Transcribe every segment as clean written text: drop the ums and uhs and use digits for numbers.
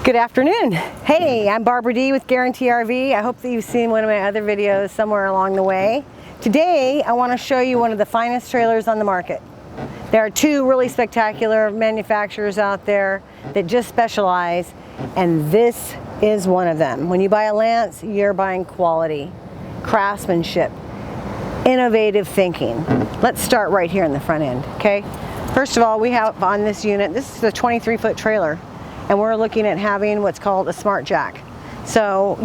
Good afternoon. Hey, I'm Barbara D with Guaranty RV. I hope that you've seen one of my other videos somewhere along the way. Today, I want to show you one of the finest trailers on the market. There are two really spectacular manufacturers out there that just specialize, and this is one of them. When you buy a Lance, you're buying quality, craftsmanship, innovative thinking. Let's start right here in the front end, okay? First of all, we have on this unit, this is a 23-foot trailer. And we're looking at having what's called a smart jack. So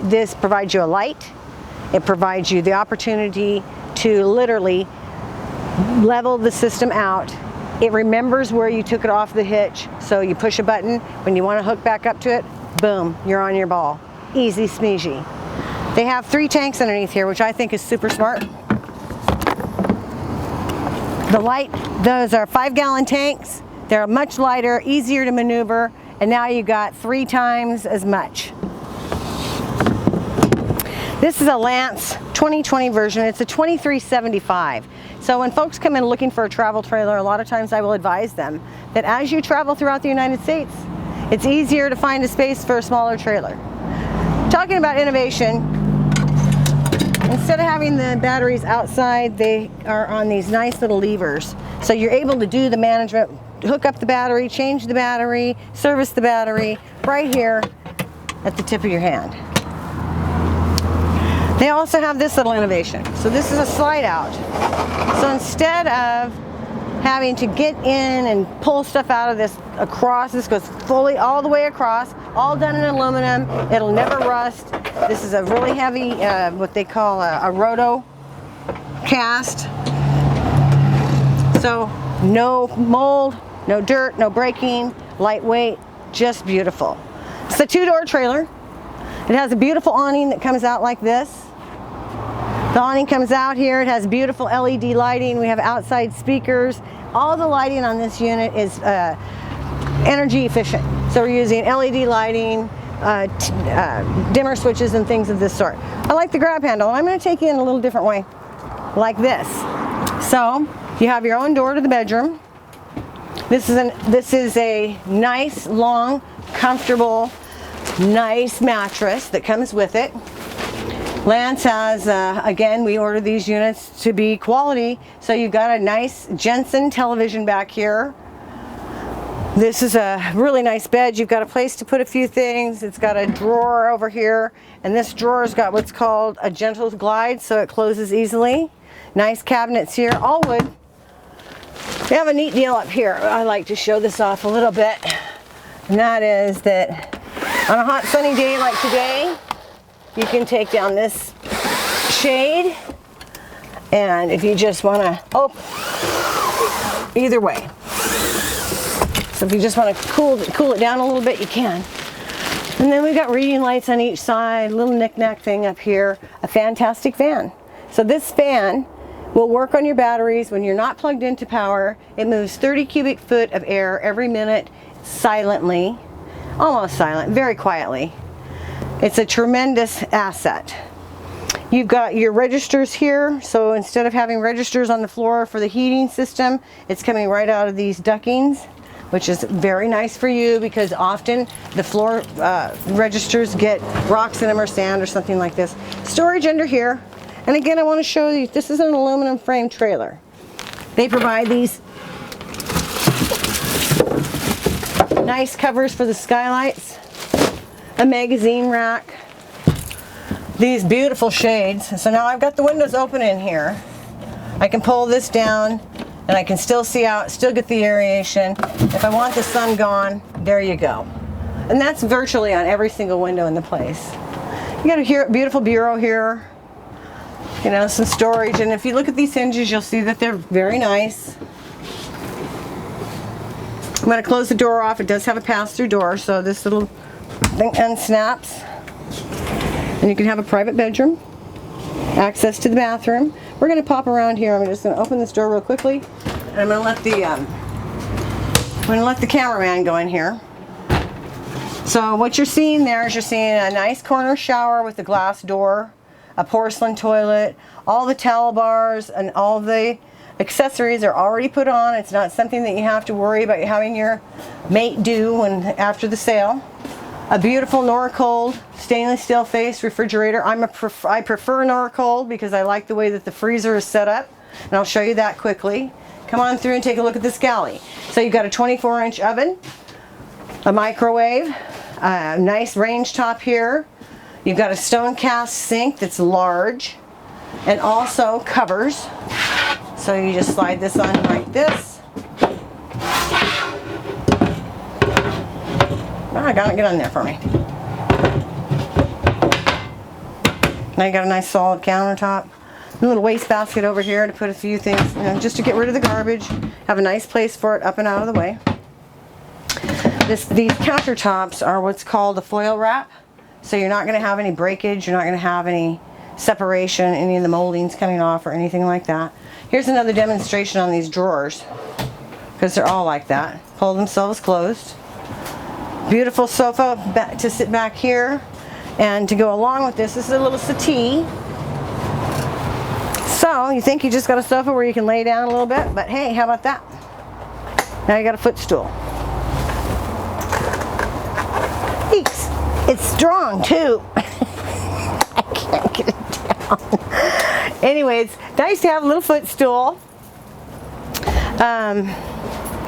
this provides you a light. It provides you the opportunity to literally level the system out. It remembers where you took it off the hitch. So you push a button, when you want to hook back up to it, boom, you're on your ball. Easy smeezy. They have 3 tanks underneath here, which I think is super smart. The light, those are 5-gallon tanks. They're much lighter, easier to maneuver, and now you got 3 times as much. This is a Lance 2020 version. It's a 2375. So when folks come in looking for a travel trailer, a lot of times I will advise them that as you travel throughout the United States, it's easier to find a space for a smaller trailer. Talking about innovation, instead of having the batteries outside, they are on these nice little levers. So you're able to do the management, hook up the battery, change the battery, service the battery right here at the tip of your hand. They also have this little innovation. So this is a slide out. So instead of having to get in and pull stuff out of this across, this goes fully all the way across, all done in aluminum. It'll never rust. This is a really heavy, what they call a roto cast. So no mold, no dirt, no breaking, lightweight, just beautiful. It's a 2-door trailer. It has a beautiful awning that comes out like this. The awning comes out here. It has beautiful LED lighting. We have outside speakers. All the lighting on this unit is energy efficient. So we're using LED lighting, dimmer switches and things of this sort. I like the grab handle, and I'm going to take you in a little different way, like this. So you have your own door to the bedroom. This is a nice, long, comfortable, nice mattress that comes with it. Lance has, again, we order these units to be quality, so you've got a nice Jensen television back here. This is a really nice bed. You've got a place to put a few things. It's got a drawer over here, and this drawer's got what's called a gentle glide, so it closes easily. Nice cabinets here, all wood. We have a neat deal up here. I like to show this off a little bit, and that is that on a hot sunny day like today, you can take down this shade, and if you just want to, either way. So if you just want to cool it down a little bit, you can. And then we've got reading lights on each side, little knick-knack thing up here, a fantastic fan. So this fan will work on your batteries when you're not plugged into power. It moves 30 cubic foot of air every minute, silently, almost silent, very quietly. It's a tremendous asset. You've got your registers here, so instead of having registers on the floor for the heating system, it's coming right out of these ductings, which is very nice for you because often the floor registers get rocks in them or sand or something like this. Storage under here. And again, I want to show you, this is an aluminum frame trailer. They provide these nice covers for the skylights, a magazine rack, these beautiful shades. So now I've got the windows open in here. I can pull this down and I can still see out, still get the aeration. If I want the sun gone, there you go. And that's virtually on every single window in the place. You got a beautiful bureau here. You know, some storage, and if you look at these hinges, you'll see that they're very nice. I'm going to close the door off. It does have a pass-through door, so this little thing unsnaps. And you can have a private bedroom, access to the bathroom. We're going to pop around here. I'm just going to open this door real quickly, and I'm going to let the cameraman go in here. So what you're seeing there is you're seeing a nice corner shower with a glass door, a porcelain toilet, all the towel bars and all the accessories are already put on. It's not something that you have to worry about having your mate do after the sale. A beautiful Norcold stainless steel face refrigerator. I prefer Norcold because I like the way that the freezer is set up, and I'll show you that quickly. Come on through and take a look at this Galley. So you've got a 24-inch oven, a microwave, a nice range top here. You've got a stone cast sink that's large, and also covers. So you just slide this on like this. I got it. Get on there for me. Now you got a nice solid countertop. A little wastebasket over here to put a few things, you know, just to get rid of the garbage. Have a nice place for it up and out of the way. These countertops are what's called a foil wrap. So you're not going to have any breakage. You're not going to have any separation, any of the moldings coming off or anything like that. Here's another demonstration on these drawers, because they're all like that. Hold themselves closed. Beautiful sofa to sit back here, and to go along with this is a little settee. So you think you just got a sofa where you can lay down a little bit, but hey, how about that? Now you got a footstool. Eeks! It's strong too. I can't get it down. Anyways, nice to have a little footstool.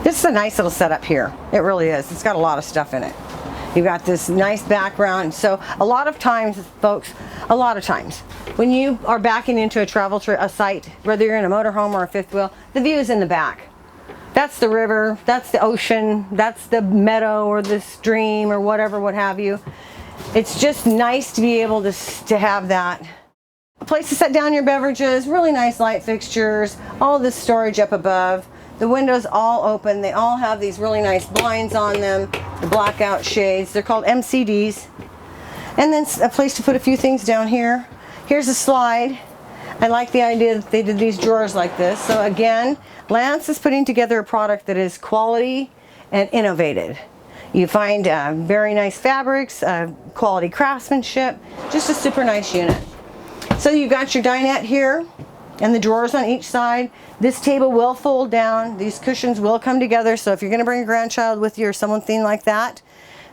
This is a nice little setup here. It really is. It's got a lot of stuff in it. You've got this nice background. So a lot of times, folks, when you are backing into a travel site, whether you're in a motorhome or a fifth wheel, the view is in the back. That's the river, that's the ocean, that's the meadow or the stream or whatever, what have you. It's just nice to be able to have that. A place to set down your beverages, really nice light fixtures, all this storage up above. The windows all open. They all have these really nice blinds on them, the blackout shades. They're called MCDs. And then a place to put a few things down here. Here's a slide. I like the idea that they did these drawers like this. So again, Lance is putting together a product that is quality and innovative. You find very nice fabrics, quality craftsmanship, just a super nice unit. So you've got your dinette here and the drawers on each side. This table will fold down. These cushions will come together. So if you're going to bring a grandchild with you or something like that,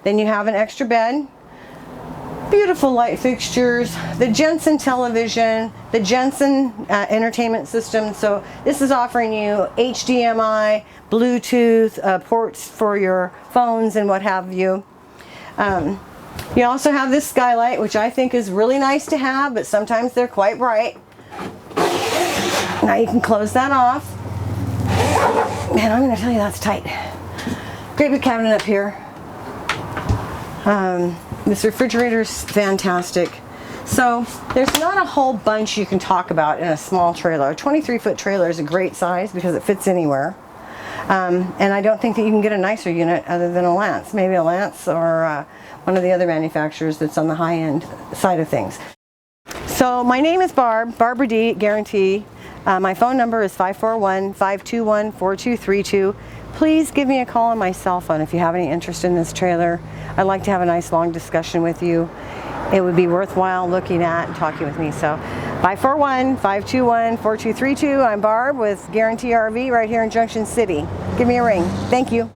then you have an extra bed. Beautiful light fixtures, the Jensen television, the Jensen entertainment system. So this is offering you HDMI, Bluetooth ports for your phones and what have you. You also have this skylight, which I think is really nice to have, but sometimes they're quite bright. Now you can close that off. Man, I'm going to tell you that's tight. Great big cabinet up here. This refrigerator is fantastic. So there's not a whole bunch you can talk about in a small trailer. A 23-foot trailer is a great size because it fits anywhere. And I don't think that you can get a nicer unit other than a Lance. Maybe a Lance or one of the other manufacturers that's on the high-end side of things. So my name is Barb, Barbara D, Guaranty. My phone number is 541-521-4232. Please give me a call on my cell phone if you have any interest in this trailer. I'd like to have a nice long discussion with you. It would be worthwhile looking at and talking with me. So 541-521-4232. I'm Barb with Guaranty RV right here in Junction City. Give me a ring. Thank you.